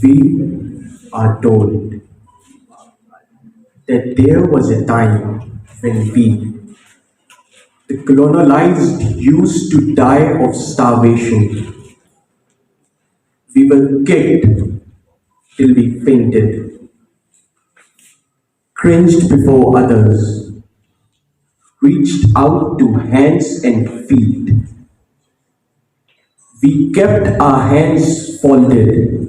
We are told that there was a time when we, the colonized, used to die of starvation. We were kicked till we fainted, cringed before others, reached out to hands and feet. We kept our hands folded.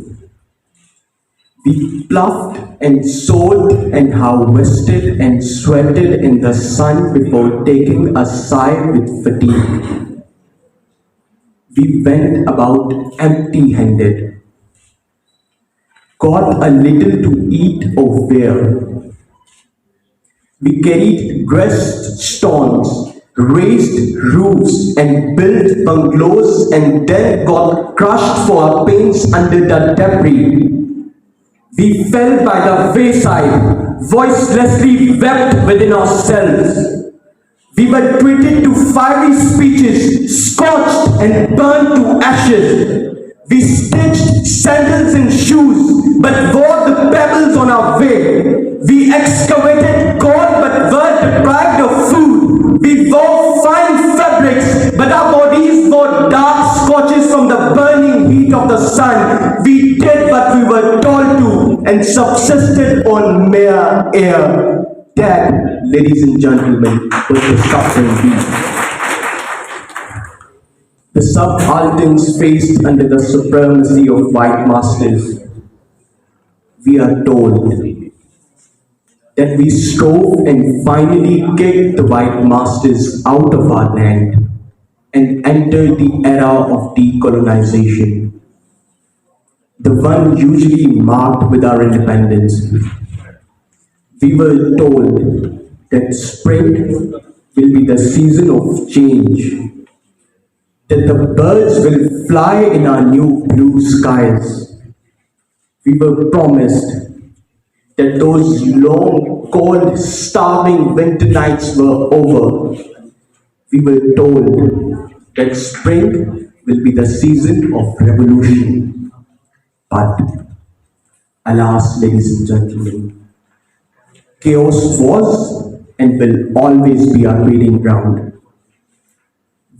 We plucked and sowed and harvested and sweated in the sun before taking a sigh with fatigue. We went about empty handed, got a little to eat or wear. We carried dressed stones, raised roofs, and built bungalows, and then got crushed for our pains under the debris. We fell by the wayside, voicelessly wept within ourselves. We were treated to fiery speeches, scorched and burned to ashes. We stitched sandals and shoes, but wore the pebbles on our way. We excavated gold, but were deprived of food. We wore fine fabrics, but our bodies wore dark scorches from the burning heat of the sun. We did what we were told to and subsisted on mere air. That, ladies and gentlemen, was the suffering beat. The subalterns faced under the supremacy of white masters. We are told that we strove and finally kicked the white masters out of our land and entered the era of decolonization, the one usually marked with our independence. We were told that spring will be the season of change, that the birds will fly in our new blue skies. We were promised that those long, cold, starving winter nights were over. We were told that spring will be the season of revolution. But, alas, ladies and gentlemen, chaos was and will always be our breeding ground.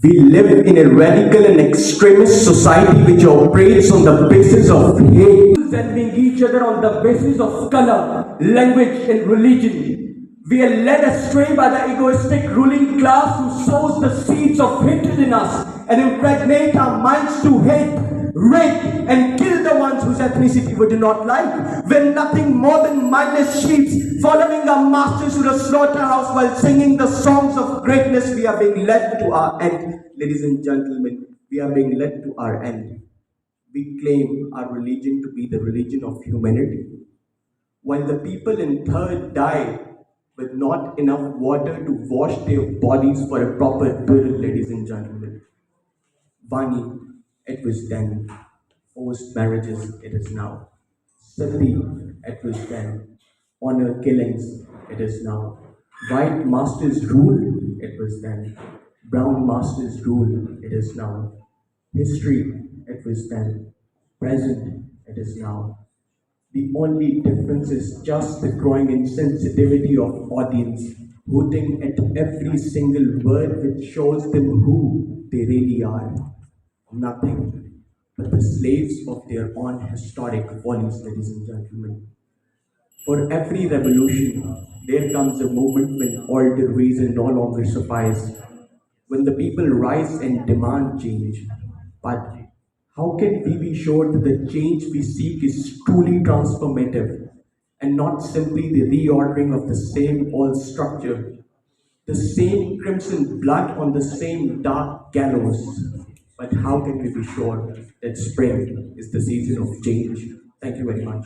We live in a radical and extremist society which operates on the basis of hate, envying each other on the basis of color, language, and religion. We are led astray by the egoistic ruling class who sows the seeds of hatred in us and impregnate our minds to hate, rape, and kill the ones whose ethnicity we do not like. We're nothing more than mindless sheep following our masters to the slaughterhouse while singing the songs of greatness. We are being led to our end. Ladies and gentlemen, we are being led to our end. We claim our religion to be the religion of humanity. While the people in third die with not enough water to wash their bodies for a proper burial, ladies and gentlemen. Vani, it was then. Forced marriages, it is now. Sati, it was then. Honor killings, it is now. White masters rule, it was then. Brown masters rule, it is now. History, it was then. Present, it is now. The only difference is just the growing insensitivity of audience, hooting at every single word which shows them who they really are. Nothing but the slaves of their own historic follies, ladies and gentlemen. For every revolution, there comes a moment when order, reason no longer suffice, when the people rise and demand change. But how can we be sure that the change we seek is truly transformative and not simply the reordering of the same old structure, the same crimson blood on the same dark gallows? But how can we be sure that spring is the season of change? Thank you very much.